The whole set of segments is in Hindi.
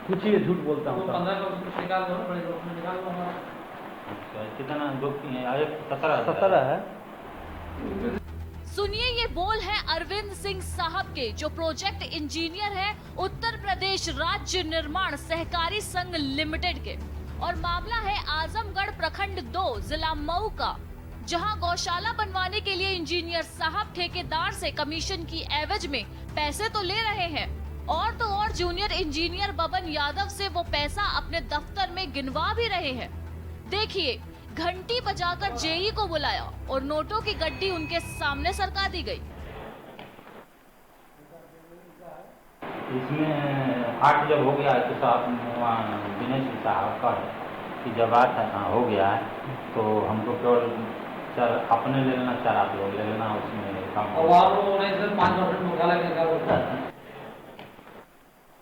कुछ ही झूठ बोलता हूँ। 15% निकाल दो, बड़े ग्रुप में निकाल दो हमारा। अच्छा, कितना ग्रुप है? 17 है। सुनिए, ये बोल है अरविंद सिंह साहब के, जो प्रोजेक्ट इंजीनियर है उत्तर प्रदेश राज्य निर्माण सहकारी संघ लिमिटेड के। और मामला है आजमगढ़ प्रखंड 2 जिला मऊ का, जहां गौशाला बनवाने के लिए इंजीनियर साहब ठेकेदार से कमीशन की एवज में पैसे तो ले रहे हैं, और तो और जूनियर इंजीनियर बबन यादव से वो पैसा अपने दफ्तर में गिनवा भी रहे हैं। देखिए, घंटी बजाकर जेई को बुलाया और नोटों की गड्डी उनके सामने सरका दी गई। इसमें 8 जब हो गया है तो साहब दिनेश साहब का कि जब 8 हो गया है तो हमको केवल 4 अपने ले लेना, 4 आप लोग ले लेना, उसमें काम और आप लोगों ने सिर्फ 5% मुकाला क्या होता है।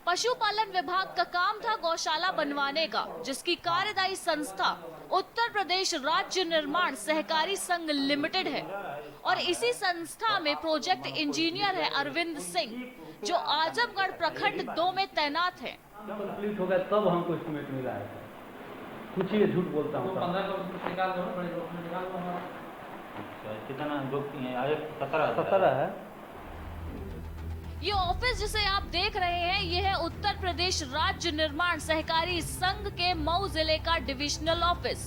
पशुपालन विभाग का काम था गौशाला बनवाने का, जिसकी कार्यदायी संस्था उत्तर प्रदेश राज्य निर्माण सहकारी संघ लिमिटेड है। और इसी संस्था में प्रोजेक्ट इंजीनियर है अरविंद सिंह, जो आजमगढ़ प्रखंड 2 में तैनात है। कंप्लीट हो गया तब हमको एस्टिमेट मिला है। कुछ ही झूठ बोलता हूँ। 15% निकाल दो, बड़े ग्रुप में निकाल दो हमारा। अच्छा, कितना ग्रुप है? 17 है। ये ऑफिस जिसे आप देख रहे हैं, ये है उत्तर प्रदेश राज्य निर्माण सहकारी संघ के मऊ जिले का डिविजनल ऑफिस।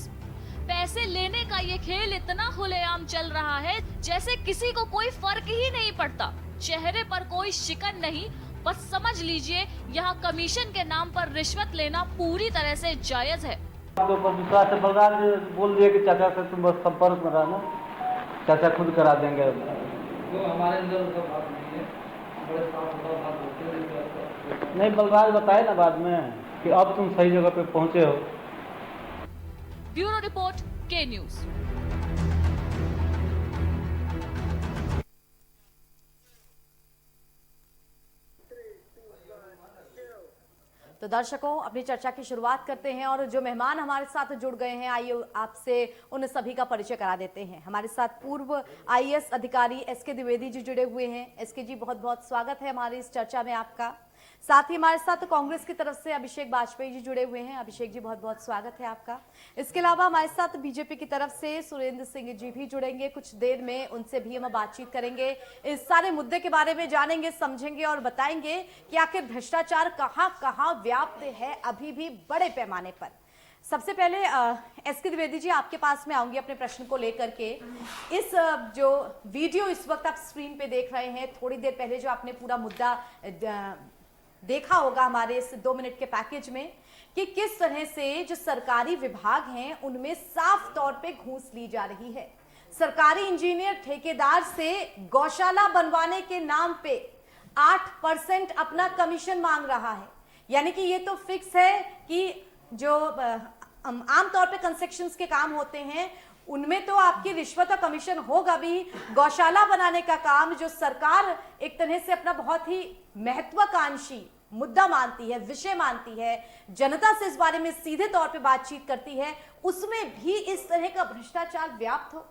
पैसे लेने का ये खेल इतना खुलेआम चल रहा है जैसे किसी को कोई फर्क ही नहीं पड़ता। चेहरे पर कोई शिकन नहीं, बस समझ लीजिए यहाँ कमीशन के नाम पर रिश्वत लेना पूरी तरह से जायज है। आपके ऊपर विश्वास है। बलराज बोल दिए कि चाचा से तुम बस संपर्क में रहना, चाचा खुद करा देंगे। तो हमारे अंदर उसका बात नहीं है, बड़े साफ सुथरा बात होते हैं। नहीं, बलराज बताए ना बाद में कि अब तुम सही जगह पे पहुंचे हो। ब्यूरो रिपोर्ट, के न्यूज। तो दर्शकों, अपनी चर्चा की शुरुआत करते हैं और जो मेहमान हमारे साथ जुड़ गए हैं, आइए आपसे उन सभी का परिचय करा देते हैं। हमारे साथ पूर्व आईएएस अधिकारी एसके द्विवेदी जी जुड़े हुए हैं। एसके जी, बहुत बहुत स्वागत है हमारी इस चर्चा में आपका। साथ ही हमारे साथ कांग्रेस की तरफ से अभिषेक बाजपेयी जी जुड़े हुए हैं। अभिषेक जी, बहुत बहुत स्वागत है आपका। इसके अलावा हमारे साथ बीजेपी की तरफ से सुरेंद्र सिंह जी भी जुड़ेंगे। कुछ देर में उनसे भी हम बातचीत करेंगे, इस सारे मुद्दे के बारे में जानेंगे, समझेंगे और बताएंगे कि आखिर भ्रष्टाचार कहां कहां व्याप्त है अभी भी बड़े पैमाने पर। सबसे पहले एसके द्विवेदी जी, आपके पास में आऊंगी अपने प्रश्न को लेकर के। इस जो वीडियो इस वक्त आप स्क्रीन पे देख रहे हैं, थोड़ी देर पहले जो आपने पूरा मुद्दा देखा होगा हमारे इस 2 मिनट के पैकेज में, कि किस तरह से जो सरकारी विभाग हैं उनमें साफ तौर पे घूस ली जा रही है। सरकारी इंजीनियर ठेकेदार से गौशाला बनवाने के नाम पे 8% अपना कमीशन मांग रहा है। यानी कि ये तो फिक्स है कि जो आमतौर पे कंस्ट्रक्शंस के काम होते हैं उनमें तो आपकी रिश्वत और कमीशन होगा भी। गौशाला बनाने का काम जो सरकार एक तरह से अपना बहुत ही महत्वाकांक्षी मुद्दा मानती है, विषय मानती है, जनता से इस बारे में सीधे तौर पे बातचीत करती है, उसमें भी इस तरह का भ्रष्टाचार व्याप्त हो।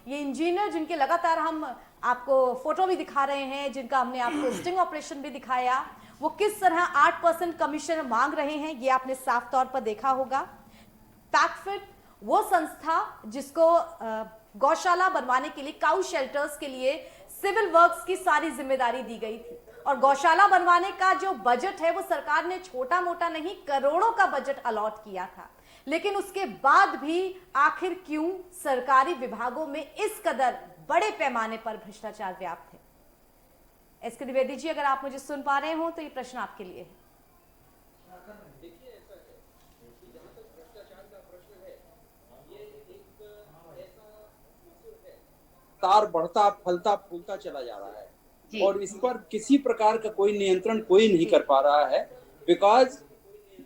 ये इंजीनियर जिनके लगातार हम आपको फोटो भी दिखा रहे हैं, जिनका हमने आपको स्टिंग ऑपरेशन भी दिखाया, वो किस तरह 8% कमीशन मांग रहे हैं, ये आपने साफ तौर पर देखा होगा। पैकफिट, वो संस्था जिसको गौशाला बनवाने के लिए, काउ शेल्टर्स के लिए सिविल वर्क्स की सारी जिम्मेदारी दी गई थी, और गौशाला बनवाने का जो बजट है वो सरकार ने छोटा मोटा नहीं, करोड़ों का बजट अलॉट किया था। लेकिन उसके बाद भी आखिर क्यों सरकारी विभागों में इस कदर बड़े पैमाने पर भ्रष्टाचार व्याप्त है? एसके द्विवेदी जी, अगर आप मुझे सुन पा रहे हो तो ये प्रश्न आपके लिए है। तार बढ़ता फलता फूलता चला जा रहा है और इस पर किसी प्रकार का कोई नियंत्रण कोई नहीं कर पा रहा है, बिकॉज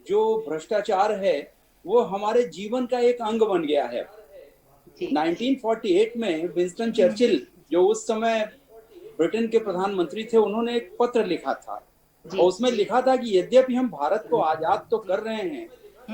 जो भ्रष्टाचार है वो हमारे जीवन का एक अंग बन गया है। 1948 में विंस्टन चर्चिल, जो उस समय ब्रिटेन के प्रधानमंत्री थे, उन्होंने एक पत्र लिखा था और उसमें लिखा था कि यद्यपि हम भारत को आजाद तो कर रहे हैं,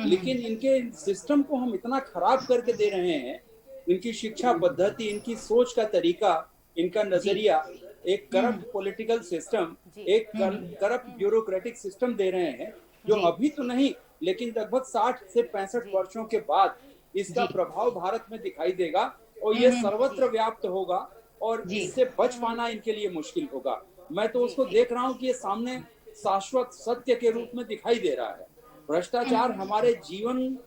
लेकिन इनके सिस्टम को हम इतना खराब करके दे रहे हैं, इनकी शिक्षा पद्धति, इनकी सोच का तरीका, इनका नजरिया, एक करप्ट पॉलिटिकल सिस्टम, एक करप्ट ब्यूरोक्रेटिक सिस्टम दे रहे हैं जो जी। अभी तो नहीं, लेकिन लगभग 60 से 65 वर्षों के बाद इसका जी। प्रभाव भारत में दिखाई देगा और ये सर्वत्र व्याप्त होगा और जी। इससे बच पाना इनके लिए मुश्किल होगा। मैं तो उसको देख रहा हूँ कि ये सामने शाश्वत सत्य के रूप में दिखाई दे रहा है। भ्रष्टाचार हमारे जीवन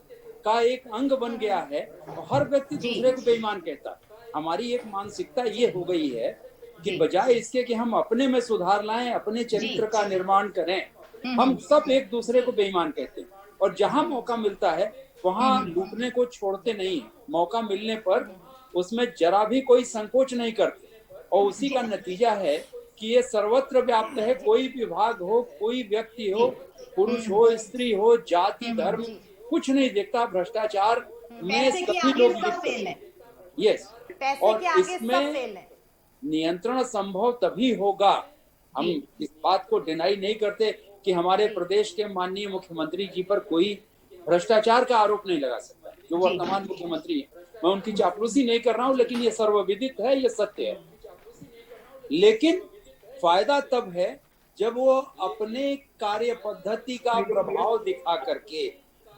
का एक अंग बन गया है और हर व्यक्ति जी। दूसरे को बेईमान कहता है। हमारी एक मानसिकता ये हो गई है कि जी। बजाय इसके कि हम अपने में सुधार लाएं, अपने चरित्र का निर्माण करें, हम सब एक दूसरे को बेईमान कहते हैं और जहां मौका मिलता है वहां लूटने को छोड़ते नहीं है। मौका मिलने पर उसमें जरा भी कोई संकोच नहीं करते और उसी का नतीजा है कि ये सर्वत्र व्याप्त है। कोई विभाग हो, कोई व्यक्ति हो, पुरुष हो, स्त्री हो, जाति, धर्म, कुछ नहीं देखता। भ्रष्टाचार में पैसे के सभी आगे लोग सब लिप्त फेल हैं। है। यस, पैसे और के आगे सब इसमें फेल है। नियंत्रण संभव तभी होगा। हम इस बात को डिनाई नहीं करते कि हमारे प्रदेश के माननीय मुख्यमंत्री जी पर कोई भ्रष्टाचार का आरोप नहीं लगा सकता। जो वर्तमान मुख्यमंत्री है, मैं उनकी चापलूसी नहीं कर रहा हूं, लेकिन ये सर्वविदित है, ये सत्य है। लेकिन फायदा तब है जब वो अपने कार्य पद्धति का प्रभाव दिखा करके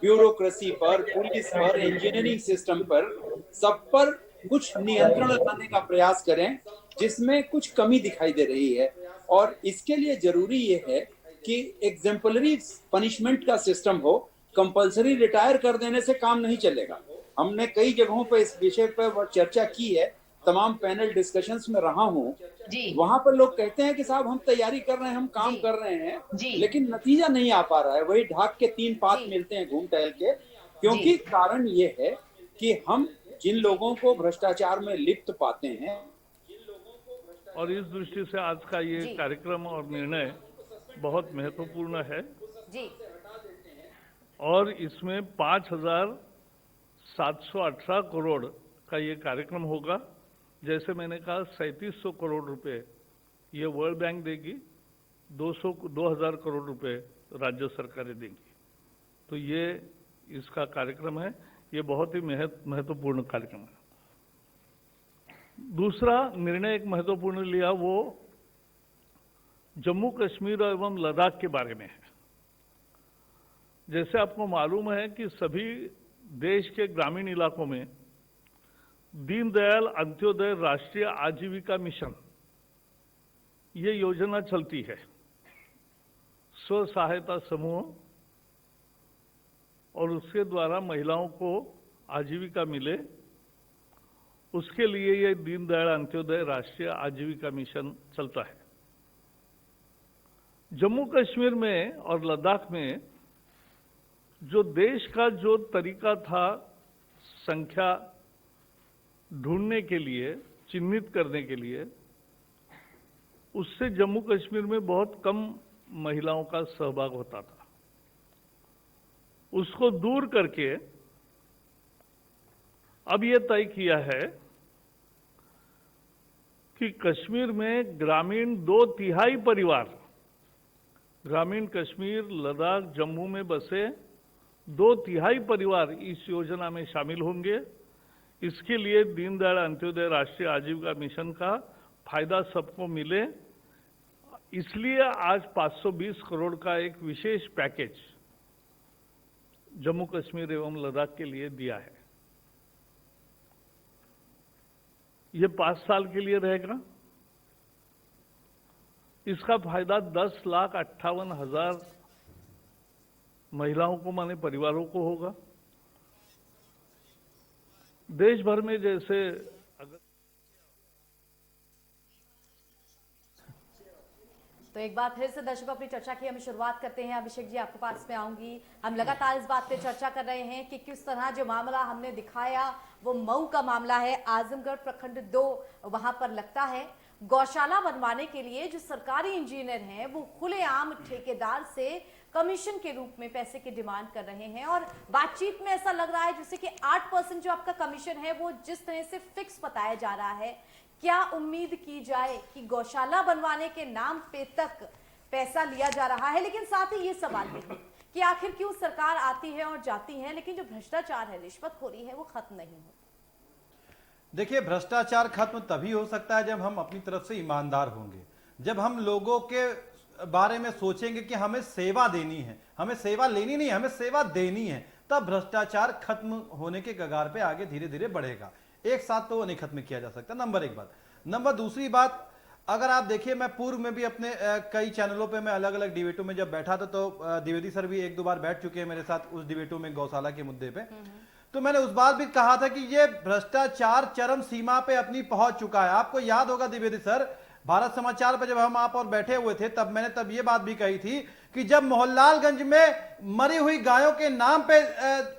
ब्यूरोक्रेसी पर, पुलिस पर, इंजीनियरिंग सिस्टम पर, सब पर कुछ नियंत्रण लाने का प्रयास करें जिसमें कुछ कमी दिखाई दे रही है। और इसके लिए जरूरी ये है कि एग्जाम्पलरी पनिशमेंट का सिस्टम हो। कंपलसरी रिटायर कर देने से काम नहीं चलेगा। हमने कई जगहों पर इस विषय पर चर्चा की है, तमाम पैनल डिस्कशंस में रहा हूं। वहां पर लोग कहते हैं कि साहब हम तैयारी कर रहे हैं, हम काम कर रहे हैं, लेकिन नतीजा नहीं आ पा रहा है। वही ढाक के 3 पात मिलते हैं घूम टहल के। क्योंकि कारण ये है कि हम जिन लोगों को भ्रष्टाचार में लिप्त पाते हैं। और इस दृष्टि से आज का ये कार्यक्रम और निर्णय बहुत महत्वपूर्ण है जी। और इसमें 5,718 करोड़ का ये कार्यक्रम होगा। जैसे मैंने कहा 3700 करोड़ रुपए ये वर्ल्ड बैंक देगी, 2,000 करोड़ रुपए राज्य सरकारें देंगी। तो ये इसका कार्यक्रम है, ये बहुत ही महत्वपूर्ण कार्यक्रम है। दूसरा निर्णय एक महत्वपूर्ण लिया वो जम्मू कश्मीर एवं लद्दाख के बारे में है। जैसे आपको मालूम है कि सभी देश के ग्रामीण इलाकों में दीनदयाल अंत्योदय राष्ट्रीय आजीविका मिशन ये योजना चलती है। स्व सहायता समूह और उसके द्वारा महिलाओं को आजीविका मिले, उसके लिए ये दीनदयाल अंत्योदय राष्ट्रीय आजीविका मिशन चलता है। जम्मू कश्मीर में और लद्दाख में जो देश का जो तरीका था संख्या ढूंढने के लिए, चिन्हित करने के लिए, उससे जम्मू कश्मीर में बहुत कम महिलाओं का सहभाग होता था। उसको दूर करके अब ये तय किया है कि कश्मीर में ग्रामीण 2/3 परिवार, ग्रामीण कश्मीर, लद्दाख, जम्मू में बसे 2/3 परिवार इस योजना में शामिल होंगे। इसके लिए दीनदयाल अंत्योदय राष्ट्रीय आजीविका मिशन का फायदा सबको मिले, इसलिए आज 520 करोड़ का एक विशेष पैकेज जम्मू कश्मीर एवं लद्दाख के लिए दिया है। ये 5 साल के लिए रहेगा। इसका फायदा 10,58,000 महिलाओं को, माने परिवारों को होगा। देश भर में जैसे तो एक बार फिर से दर्शकों अपनी चर्चा की हम शुरुआत करते हैं। अभिषेक जी, आपके पास में आऊंगी। हम लगातार इस बात पे चर्चा कर रहे हैं कि किस तरह जो मामला हमने दिखाया वो मऊ का मामला है। आजमगढ़ प्रखंड 2 वहां पर लगता है गौशाला बनवाने के लिए जो सरकारी इंजीनियर हैं वो खुलेआम ठेकेदार से कमीशन के रूप में पैसे की डिमांड कर रहे हैं और बातचीत में ऐसा लग रहा है जैसे कि 8% जो आपका कमीशन है वो जिस तरह से फिक्स बताया जा रहा है। क्या उम्मीद की जाए कि गौशाला बनवाने के नाम पे तक पैसा लिया जा रहा है? लेकिन साथ ही ये सवाल भी है कि आखिर क्यों सरकार आती है और जाती है लेकिन जो भ्रष्टाचार है, रिश्वतखोरी है, वो खत्म नहीं होती। देखिए, भ्रष्टाचार खत्म तभी हो सकता है जब हम अपनी तरफ से ईमानदार होंगे, जब हम लोगों के बारे में सोचेंगे कि हमें सेवा देनी है, हमें सेवा लेनी नहीं, हमें सेवा देनी है, तब भ्रष्टाचार खत्म होने के कगार पे आगे धीरे धीरे बढ़ेगा। एक साथ तो वो नहीं खत्म किया जा सकता, नंबर एक बात। नंबर दूसरी बात, अगर आप देखिए, मैं पूर्व में भी अपने कई चैनलों पे मैं अलग अलग डिबेटों में जब बैठा था, तो द्विवेदी सर भी 1-2 बार बैठ चुके हैं मेरे साथ उस डिबेटों में गौशाला के मुद्दे पे। तो मैंने उस बार भी कहा था कि ये भ्रष्टाचार चरम सीमा पे अपनी पहुंच चुका है। आपको याद होगा द्विवेदी सर, भारत समाचार पर जब हम आप और बैठे हुए थे, तब मैंने ये बात भी कही थी कि जब मोहनलालगंज में मरी हुई गायों के नाम पे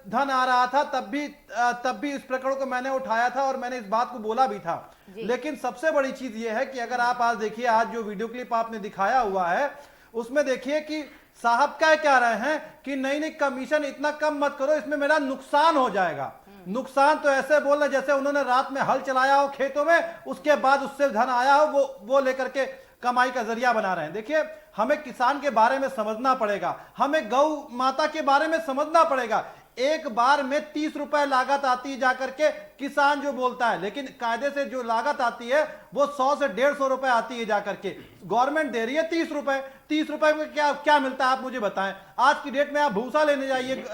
धन आ रहा था, तब भी इस प्रकरण को मैंने उठाया था और मैंने इस बात को बोला भी था। लेकिन सबसे बड़ी चीज यह है कि अगर आप आज देखिए, आज जो वीडियो क्लिप आपने दिखाया हुआ है, उसमें देखिए कि साहब क्या रहे हैं कि नहीं कमीशन इतना कम मत करो, इसमें मेरा नुकसान हो जाएगा। नुकसान तो ऐसे बोलना जैसे उन्होंने रात में हल चलाया हो खेतों में, उसके बाद उससे धन आया हो, वो लेकर के कमाई का जरिया बना रहे हैं। देखिए, हमें किसान के बारे में समझना पड़ेगा, हमें गौ माता के बारे में समझना पड़ेगा। एक बार में 30 रुपए लागत आती है जाकर के किसान जो बोलता है, लेकिन कायदे से जो लागत आती है वो 100 से 150 रुपए आती है जाकर के। गवर्नमेंट दे रही है 30 रुपए। 30 रुपए में क्या मिलता है आप मुझे बताएं। आज की डेट में आप भूसा लेने जाइए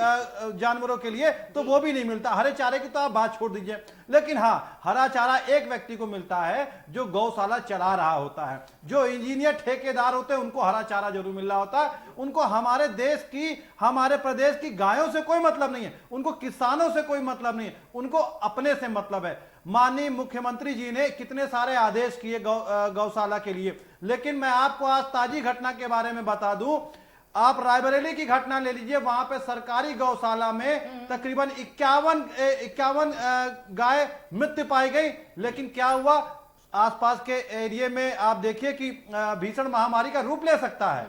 जानवरों के लिए तो वो भी नहीं मिलता। हरे चारे की तो आप बात छोड़ दीजिए, लेकिन हाँ, हरा चारा एक व्यक्ति को मिलता है जो गौशाला चला रहा होता है। जो इंजीनियर ठेकेदार होते हैं उनको हरा चारा जरूर मिल रहा होता है। उनको हमारे देश की, हमारे प्रदेश की गायों से कोई मतलब नहीं है, उनको किसानों से कोई मतलब नहीं है, उनको अपने से मतलब है। माननीय मुख्यमंत्री जी ने कितने सारे आदेश किए गौशाला के लिए, लेकिन मैं आपको आज ताजी घटना के बारे में बता दूं। आप रायबरेली की घटना ले लीजिए, वहां पे सरकारी गौशाला में तकरीबन 51 गाय मृत्यु पाई गई। लेकिन क्या हुआ, आसपास के एरिया में आप देखिए कि भीषण महामारी का रूप ले सकता है।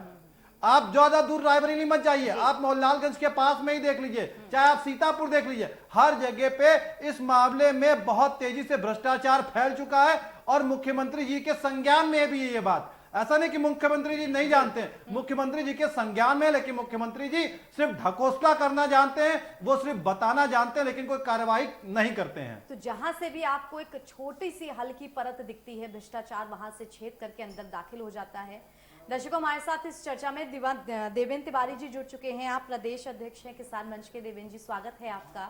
आप ज्यादा दूर रायबरेली मत जाइए, आप मोहनलालगंज के पास में ही देख लीजिए, चाहे आप सीतापुर देख लीजिए, हर जगह पे इस मामले में बहुत तेजी से भ्रष्टाचार फैल चुका है। और मुख्यमंत्री जी के संज्ञान में भी ये बात, ऐसा नहीं कि मुख्यमंत्री जी नहीं जानते हैं, मुख्यमंत्री जी के संज्ञान में, लेकिन मुख्यमंत्री जी सिर्फ ढकोसला करना जानते हैं, वो सिर्फ बताना जानते हैं, लेकिन कोई कार्रवाई नहीं करते हैं। तो जहां से भी आपको एक छोटी सी हल्की परत दिखती है भ्रष्टाचार, वहां से छेद करके अंदर दाखिल हो जाता है। दर्शकों, हमारे साथ इस चर्चा में देवेंद्र तिवारी जी जुड़ चुके हैं। आप प्रदेश अध्यक्ष हैं किसान मंच के। देवेंद्र जी, स्वागत है आपका।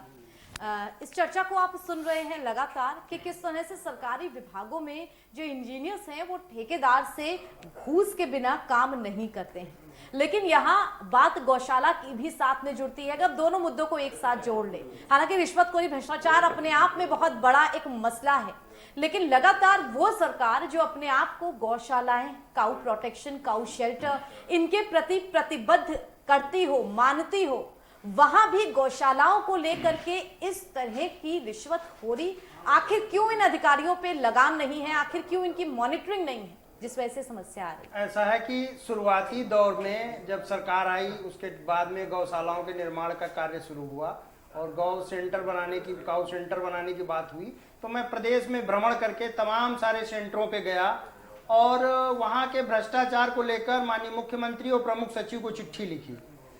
इस चर्चा को आप सुन रहे हैं लगातार कि किस तरह से सरकारी विभागों में जो इंजीनियर्स हैं वो ठेकेदार से घूस के बिना काम नहीं करते हैं। लेकिन यहाँ बात गौशाला की भी साथ में जुड़ती है, अगर दोनों मुद्दों को एक साथ जोड़ ले। हालांकि रिश्वतखोरी भ्रष्टाचार अपने आप में बहुत बड़ा एक मसला है, लेकिन लगातार वो सरकार जो अपने आप को गौशालाएं, काऊ प्रोटेक्शन, काऊ शेल्टर, इनके प्रति प्रतिबद्ध करती हो, मानती हो, वहां भी गौशालाओं को लेकर के इस तरह की रिश्वतखोरी, आखिर क्यों इन अधिकारियों पे लगाम नहीं है, आखिर क्यों इनकी मॉनिटरिंग नहीं है, जिस वजह से समस्या आ रही है? ऐसा है कि शुरुआती दौर में जब सरकार आई, उसके बाद में गौशालाओं के निर्माण का कार्य शुरू हुआ और काऊ सेंटर बनाने की बात हुई, तो मैं प्रदेश में भ्रमण करके तमाम सारे सेंटरों पे गया और वहाँ के भ्रष्टाचार को लेकर माननीय मुख्यमंत्री और प्रमुख सचिव को चिट्ठी लिखी।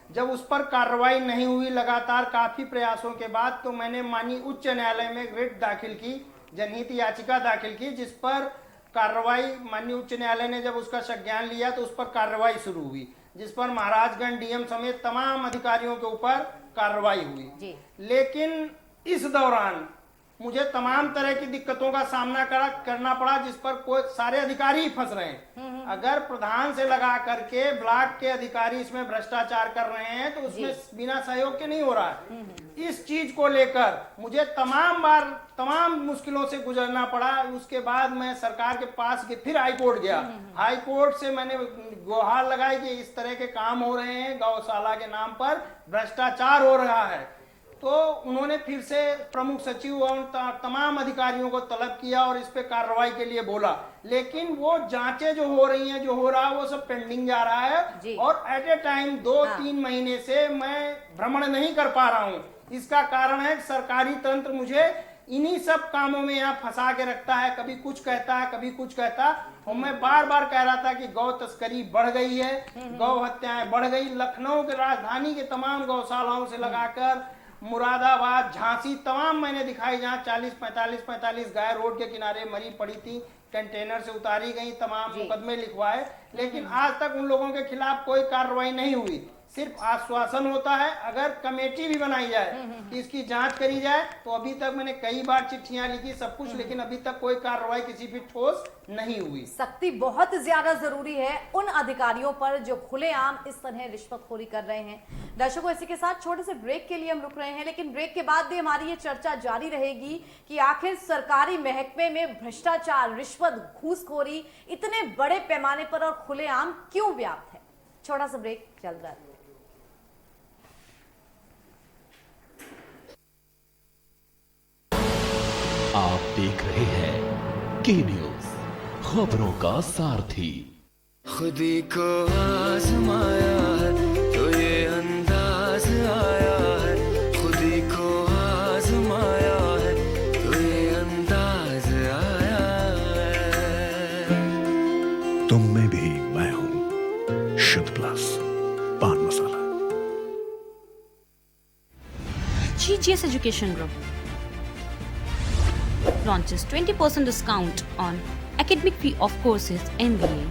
जब उस पर कार्रवाई नहीं हुई, लगातार काफी प्रयासों के बाद, तो मैंने माननीय उच्च न्यायालय में रिट दाखिल की, जनहित याचिका दाखिल की, जिस पर कार्रवाई माननीय उच्च न्यायालय ने जब उसका संज्ञान लिया तो उस पर कार्रवाई शुरू हुई, जिस पर महाराजगंज डीएम समेत तमाम अधिकारियों के ऊपर कार्रवाई हुई। लेकिन इस दौरान मुझे तमाम तरह की दिक्कतों का सामना करना पड़ा, जिस पर कोई सारे अधिकारी ही फंस रहे हैं। अगर प्रधान से लगा करके ब्लॉक के अधिकारी इसमें भ्रष्टाचार कर रहे हैं तो उसमें बिना सहयोग के नहीं हो रहा है। इस चीज को लेकर मुझे तमाम मुश्किलों से गुजरना पड़ा। उसके बाद मैं सरकार के पास फिर हाईकोर्ट गया। हाईकोर्ट से मैंने गुहार लगाई कि इस तरह के काम हो रहे हैं, गौशाला के नाम पर भ्रष्टाचार हो रहा है। तो उन्होंने फिर से प्रमुख सचिव और तमाम अधिकारियों को तलब किया और इस पे कार्रवाई के लिए बोला, लेकिन वो जांचें जो हो रही हैं, जो हो रहा है वो सब पेंडिंग जा रहा है और एट ए टाइम 2-3 महीने से मैं भ्रमण नहीं कर पा रहा हूँ। इसका कारण है सरकारी तंत्र मुझे इन्हीं सब कामों में यहाँ फंसा के रखता है, कभी कुछ कहता है, कभी कुछ कहता। और मैं बार बार कह रहा था कि गौ तस्करी बढ़ गई है, गौ हत्याएं बढ़ गई। लखनऊ के राजधानी के तमाम गौशालाओं से लगाकर मुरादाबाद, झांसी, तमाम मैंने दिखाई, जहाँ 40-45 गाय रोड के किनारे मरी पड़ी थी। कंटेनर से उतारी गई, तमाम मुकदमे लिखवाए, लेकिन आज तक उन लोगों के खिलाफ कोई कार्रवाई नहीं हुई। सिर्फ आश्वासन होता है। अगर कमेटी भी बनाई जाए कि इसकी जांच करी जाए, तो अभी तक मैंने कई बार चिट्ठियां लिखी, सब कुछ, लेकिन अभी तक कोई कार्रवाई किसी भी ठोस नहीं हुई। सख्ती बहुत ज्यादा जरूरी है उन अधिकारियों पर जो खुलेआम इस तरह रिश्वतखोरी कर रहे हैं। दर्शकों, इसी के साथ छोटे से ब्रेक के लिए हम रुक रहे हैं, लेकिन ब्रेक के बाद भी हमारी ये चर्चा जारी रहेगी कि आखिर सरकारी महकमे में भ्रष्टाचार, रिश्वत, घूसखोरी इतने बड़े पैमाने पर और खुलेआम क्यों व्याप्त है। छोटा सा ब्रेक चल रहा है। आप देख रहे हैं के न्यूज, खबरों का सारथी। खुदी को आजमाया है तो ये अंदाज आया है, खुदी को आजमाया है तो ये अंदाज आया है। तुम में भी मैं हूं, शुद्ध प्लस पान मसाला। GGS Education Group launches 20% discount on academic fee of courses MBA,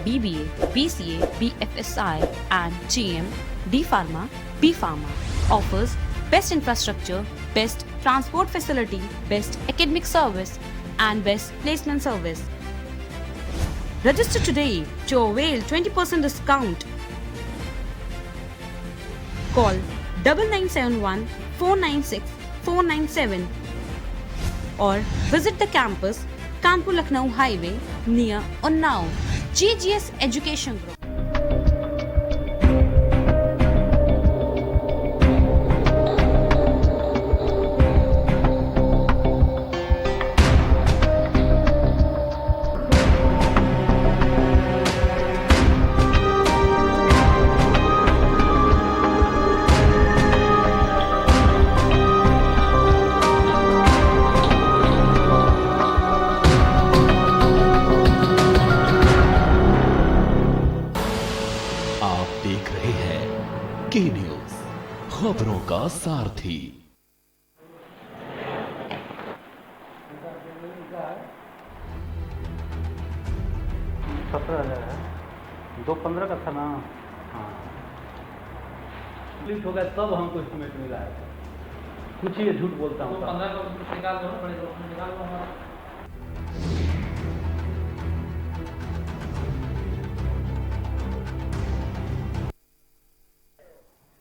BBA, BCA, BFSI and GM, D Pharma, B Pharma. Offers best infrastructure, best transport facility, best academic service and best placement service. Register today to avail 20% discount. Call 9971 496 497 or visit the campus Kanpur Lucknow Highway near Unnao. GGS Education Group. के न्यूज, खबरों का सारथी। 17,000 है, 215 का था ना। हाँ, कंप्लीट हो गया तब हमको एस्टिमेट मिला है। कुछ ही झूठ बोलता हूँ। 15 का निकाल दो, बड़े निकाल दो हमारा।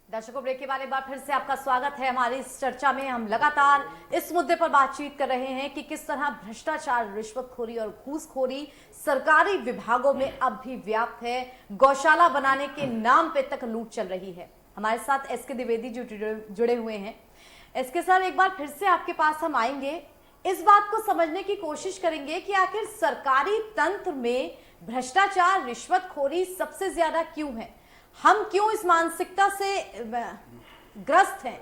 दर्शकों, ब्रेक के बाद एक बार फिर से आपका स्वागत है। हमारी इस चर्चा में हम लगातार इस मुद्दे पर बातचीत कर रहे हैं कि किस तरह भ्रष्टाचार, रिश्वतखोरी और घूसखोरी सरकारी विभागों में अब भी व्याप्त है। गौशाला बनाने के नाम पे तक लूट चल रही है। हमारे साथ एसके द्विवेदी जो जुड़े हुए हैं। एसके सर, एक बार फिर से आपके पास हम आएंगे, इस बात को समझने की कोशिश करेंगे कि आखिर सरकारी तंत्र में भ्रष्टाचार, रिश्वतखोरी सबसे ज्यादा क्यों है। हम क्यों इस मानसिकता से ग्रस्त हैं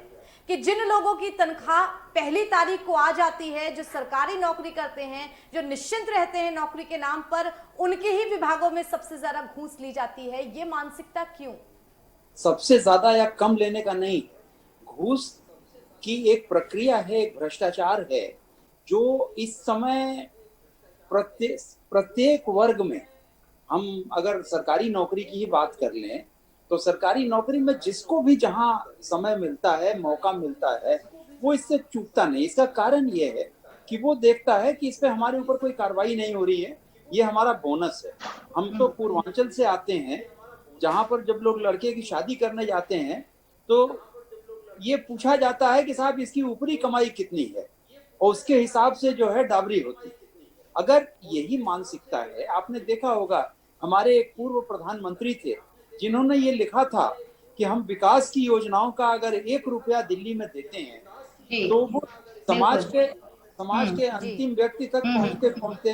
कि जिन लोगों की तनख्वाह पहली तारीख को आ जाती है, जो सरकारी नौकरी करते हैं, जो निश्चिंत रहते हैं नौकरी के नाम पर, उनके ही विभागों में सबसे ज्यादा घूस ली जाती है। ये मानसिकता क्यों? सबसे ज्यादा या कम लेने का नहीं, घूस की एक प्रक्रिया है, एक भ्रष्टाचार है जो इस समय प्रत्येक वर्ग में, हम अगर सरकारी नौकरी की ही बात कर लें तो सरकारी नौकरी में जिसको भी जहां समय मिलता है, मौका मिलता है, वो इससे चूकता नहीं। इसका कारण ये है कि वो देखता है कि इस पे हमारे ऊपर कोई कार्रवाई नहीं हो रही है, ये हमारा बोनस है। हम तो पूर्वांचल से आते हैं, जहां पर जब लोग लड़के की शादी करने जाते हैं तो ये पूछा जाता है कि साहब इसकी ऊपरी कमाई कितनी है, और उसके हिसाब से जो है डावरी होती है। अगर यही मानसिकता है, आपने देखा होगा हमारे एक पूर्व प्रधानमंत्री थे जिन्होंने ये लिखा था कि हम विकास की योजनाओं का अगर 1 रुपया दिल्ली में देते हैं तो वो समाज के अंतिम व्यक्ति तक पहुंचते पहुंचते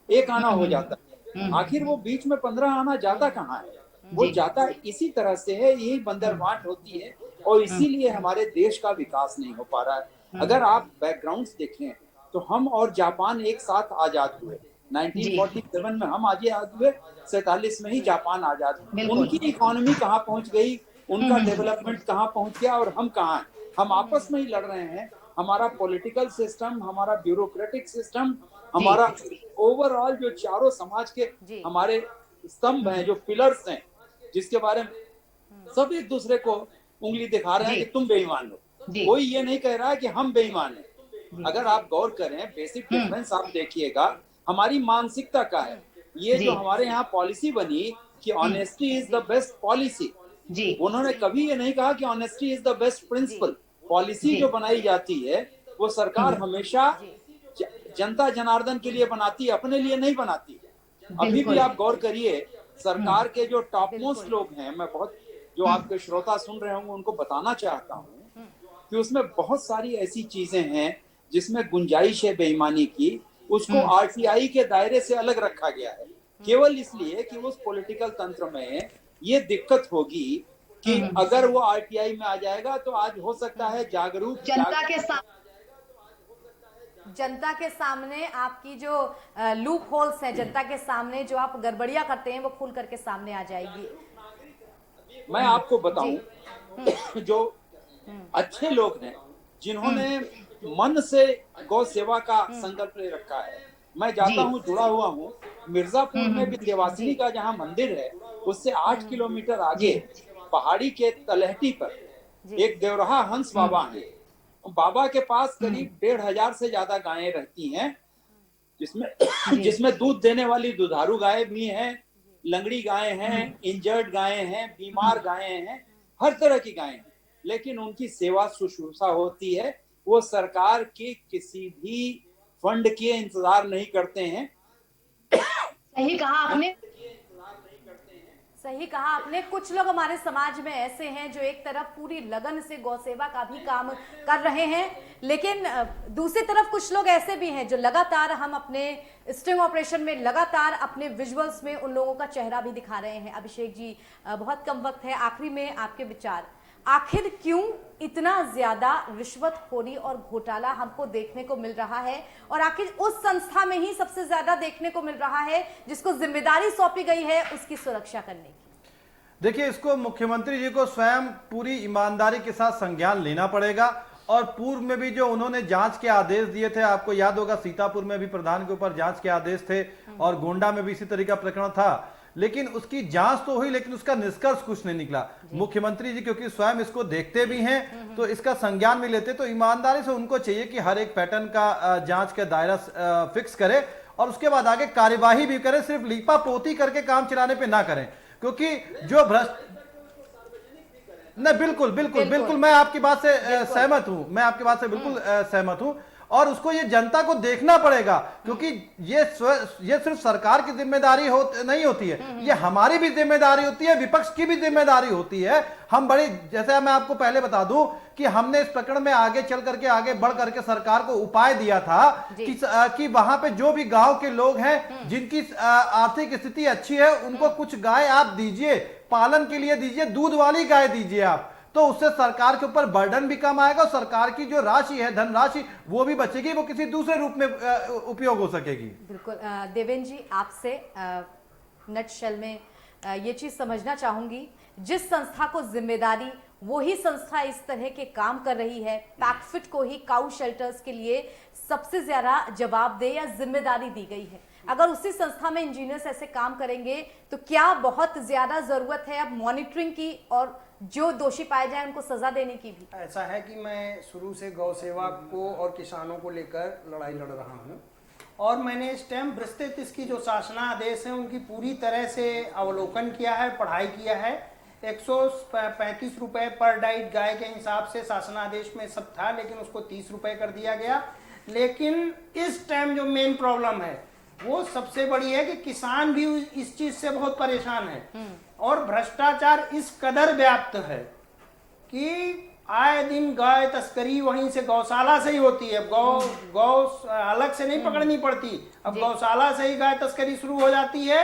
1 आना हो जाता है। आखिर वो बीच में 15 आना जाता कहाँ है? वो जाता इसी तरह से है, यही बंदरबांट होती है, और इसीलिए हमारे देश का विकास नहीं हो पा रहा है। अगर आप बैकग्राउंड देखें तो हम और जापान एक साथ आजाद हुए। 1947 में हम आजाद हुए, 47 में ही जापान आजाद हुए। उनकी इकोनॉमी कहाँ पहुंच गई, उनका डेवलपमेंट कहाँ पहुंच गया, और हम कहाँ हैं? हम आपस में ही लड़ रहे हैं। हमारा पॉलिटिकल सिस्टम, हमारा ब्यूरोक्रेटिक सिस्टम, हमारा ओवरऑल जो चारों समाज के हमारे स्तंभ हैं, जो पिलर्स हैं, जिसके बारे में सब एक दूसरे को उंगली दिखा रहे हैं कि तुम बेईमान हो। कोई ये नहीं कह रहा है कि हम बेईमान हैं। अगर आप गौर करें, बेसिक डिफरेंस आप देखिएगा हमारी मानसिकता का है। ये जो हमारे यहाँ पॉलिसी बनी कि honesty is the best policy, उन्होंने कभी ये नहीं कहा कि honesty is the best principle. Policy जो बनाई जाती है वो सरकार हमेशा जनता जनार्दन के लिए बनाती है, अपने लिए नहीं बनाती है। अभी भी आप गौर करिए, सरकार के जो टॉप मोस्ट लोग हैं, मैं बहुत जो आपके श्रोता सुन रहे होंगे उनको बताना चाहता हूँ कि उसमें बहुत सारी ऐसी चीजें हैं जिसमें गुंजाइश है बेईमानी की, उसको आरटीआई के दायरे से अलग रखा गया है, केवल इसलिए कि उस पॉलिटिकल तंत्र में ये दिक्कत होगी कि अगर वो आरटीआई में आ जाएगा तो आज हो सकता है जागरूक जनता के सामने आपकी जो लूप होल्स हैं, जनता के सामने जो आप गड़बड़ियां करते हैं वो खुल करके सामने आ जाएगी। मैं आपको बताऊं, जो अच्छे लोग हैं जिन्होंने मन से गौ सेवा का संकल्प ले रखा है, मैं जाता हूँ, जुड़ा हुआ हूँ। मिर्जापुर में भी देवासिनी का जहाँ मंदिर है उससे 8 किलोमीटर आगे पहाड़ी के तलहटी पर एक देवरहा हंस बाबा हैं। बाबा के पास करीब 1500 से ज्यादा गायें रहती हैं, जिसमें दूध देने वाली दुधारू गायें भी हैं, लंगड़ी गायें हैं, इंजर्ड गायें हैं, बीमार गायें हैं, हर तरह की गायें हैं। लेकिन उनकी सेवा शुश्रूषा होती है, वो सरकार के किसी भी फंड के इंतजार नहीं करते हैं। सही कहा आपने, सही कहा आपने। कुछ लोग हमारे समाज में ऐसे हैं जो एक तरफ पूरी लगन से गौ सेवा का भी काम कर रहे हैं, लेकिन दूसरी तरफ कुछ लोग ऐसे भी हैं जो लगातार, हम अपने स्टिंग ऑपरेशन में लगातार अपने विजुअल्स में उन लोगों का चेहरा भी दिखा रहे हैं। अभिषेक जी, बहुत कम वक्त है, आखिरी में आपके विचार, आखिर क्यों इतना ज्यादा रिश्वतखोरी और घोटाला हमको देखने को मिल रहा है, और आखिर उस संस्था में ही सबसे ज्यादा देखने को मिल रहा है जिसको जिम्मेदारी सौंपी गई है उसकी सुरक्षा करने की? देखिए, इसको मुख्यमंत्री जी को स्वयं पूरी ईमानदारी के साथ संज्ञान लेना पड़ेगा। और पूर्व में भी जो उन्होंने जांच के आदेश दिए थे, आपको याद होगा सीतापुर में भी प्रधान के ऊपर जांच के आदेश थे और गोंडा में भी इसी तरह का प्रकरण था, लेकिन उसकी जांच तो हुई लेकिन उसका निष्कर्ष कुछ नहीं निकला। मुख्यमंत्री जी क्योंकि स्वयं इसको देखते भी हैं तो इसका संज्ञान भी लेते, तो ईमानदारी से उनको चाहिए कि हर एक पैटर्न का जांच का दायरा फिक्स करे और उसके बाद आगे कार्यवाही भी करे, सिर्फ लीपा पोती करके काम चलाने पे ना करें। क्योंकि जो भ्रष्ट नहीं, बिल्कुल बिल्कुल बिल्कुल मैं आपकी बात से सहमत हूं, मैं आपकी बात से बिल्कुल सहमत हूं, और उसको ये जनता को देखना पड़ेगा, क्योंकि ये सिर्फ सरकार की जिम्मेदारी नहीं होती है, ये हमारी भी जिम्मेदारी होती है, विपक्ष की भी जिम्मेदारी होती है। हम बड़ी, जैसे मैं आपको पहले बता दूं कि हमने इस प्रकरण में आगे चल करके, आगे बढ़ करके सरकार को उपाय दिया था कि वहां पे जो भी गांव के लोग हैं जिनकी आर्थिक स्थिति अच्छी है उनको कुछ गाय आप दीजिए, पालन के लिए दीजिए, दूध वाली गाय दीजिए आप, तो उससे सरकार के ऊपर बर्डन भी कम आएगा, सरकार की जो राशि है, धनराशि, वो भी बचेगी, वो किसी दूसरे रूप में उपयोग हो सकेगी। बिल्कुल। देवेंद्र जी, आपसे नटशेल में ये चीज समझना चाहूंगी, जिस संस्था को जिम्मेदारी, वही संस्था इस तरह के काम कर रही है, पैकफिट को ही काऊ शेल्टर्स के लिए सबसे ज्यादा जवाबदेह या जिम्मेदारी दी गई है, अगर उसी संस्था में इंजीनियर्स ऐसे काम करेंगे तो क्या बहुत ज्यादा जरूरत है अब मॉनिटरिंग की और जो दोषी पाए जाए उनको सजा देने की भी? ऐसा है कि मैं शुरू से गौ सेवा को और किसानों को लेकर लड़ाई लड़ रहा हूं, और मैंने इस टाइम विस्तृत इसकी जो शासनादेश है उनकी पूरी तरह से अवलोकन किया है, पढ़ाई किया है। 135 रुपए पर डाइट गाय के हिसाब से शासनादेश में सब था, लेकिन उसको 30 रुपए कर दिया गया। लेकिन इस टाइम जो मेन प्रॉब्लम है वो सबसे बड़ी है कि किसान भी इस चीज से बहुत परेशान है, और भ्रष्टाचार इस कदर व्याप्त है कि आए दिन गाय तस्करी वहीं से गौशाला से ही होती है, गौ अलग से नहीं पकड़नी पड़ती, अब गौशाला से ही गाय तस्करी शुरू हो जाती है।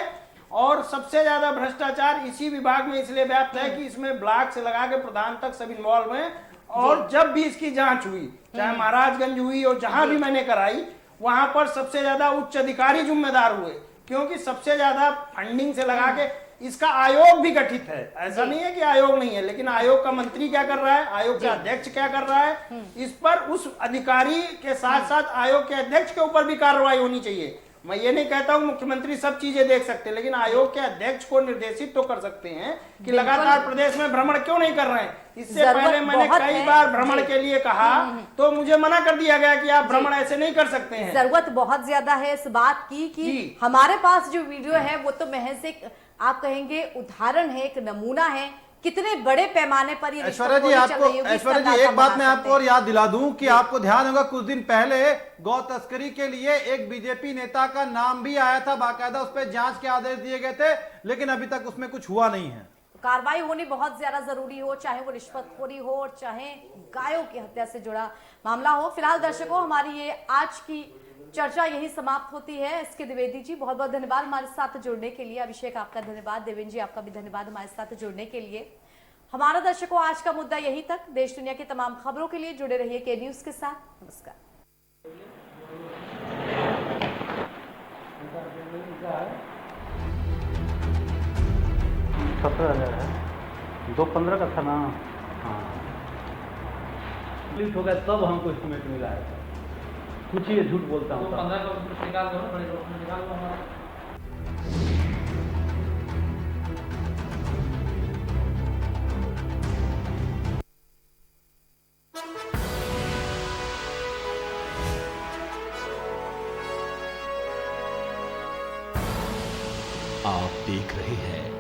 और सबसे ज्यादा भ्रष्टाचार इसी विभाग में इसलिए व्याप्त है कि इसमें ब्लॉक से लगा के प्रधान तक सब इन्वॉल्व हैं, और जब भी इसकी जांच हुई, चाहे महाराजगंज हुई और जहां भी मैंने कराई, वहां पर सबसे ज्यादा उच्च अधिकारी जिम्मेदार हुए, क्योंकि सबसे ज्यादा फंडिंग से लगा के इसका आयोग भी गठित है, ऐसा नहीं है कि आयोग नहीं है, लेकिन आयोग का मंत्री क्या कर रहा है, आयोग का अध्यक्ष क्या कर रहा है, इस पर उस अधिकारी के साथ साथ आयोग के अध्यक्ष के ऊपर भी कार्रवाई होनी चाहिए। मैं ये नहीं कहता हूँ मुख्यमंत्री सब चीजें देख सकते, लेकिन आयोग के अध्यक्ष को निर्देशित तो कर सकते हैं कि लगातार प्रदेश में भ्रमण क्यों नहीं कर रहे हैं। इससे पहले मैंने कई बार भ्रमण के लिए कहा तो मुझे मना कर दिया गया कि आप भ्रमण ऐसे नहीं कर सकते हैं। जरूरत बहुत ज्यादा है इस बात की कि हमारे पास जो वीडियो है वो तो महज एक आप कहेंगे उदाहरण है, एक नमूना है, कितने बड़े पैमाने पर ये ऐश्वर्या जी एक बात मैं आपको और याद दिला दूं कि आपको ध्यान होगा कुछ दिन पहले गौ तस्करी के लिए एक बीजेपी नेता का नाम भी आया था, बाकायदा उस पर जांच के आदेश दिए गए थे, लेकिन अभी तक उसमें कुछ हुआ नहीं है। कार्रवाई होनी बहुत ज्यादा जरूरी हो, चाहे वो रिश्वतखोरी हो और चाहे गायों की हत्या से जुड़ा मामला हो। फिलहाल दर्शकों, हमारी ये आज की चर्चा यही समाप्त होती है। एसके द्विवेदी जी बहुत बहुत धन्यवाद हमारे साथ जुड़ने के लिए। अभिषेक आपका धन्यवाद, देवेंद्र जी आपका भी धन्यवाद हमारे साथ जुड़ने के लिए। हमारा दर्शकों आज का मुद्दा यही तक। देश दुनिया की तमाम खबरों के लिए जुड़े रहिए के न्यूज के साथ। नमस्कार। है 215 का था ना। हाँ, हो गया तब हमको एस्टिमेट मिला है। कुछ ही झूठ बोलता हूँ। 15 का कुछ निकाल दो ना, बड़े डॉक्यूमेंट निकाल दो हमारा। आप देख रहे हैं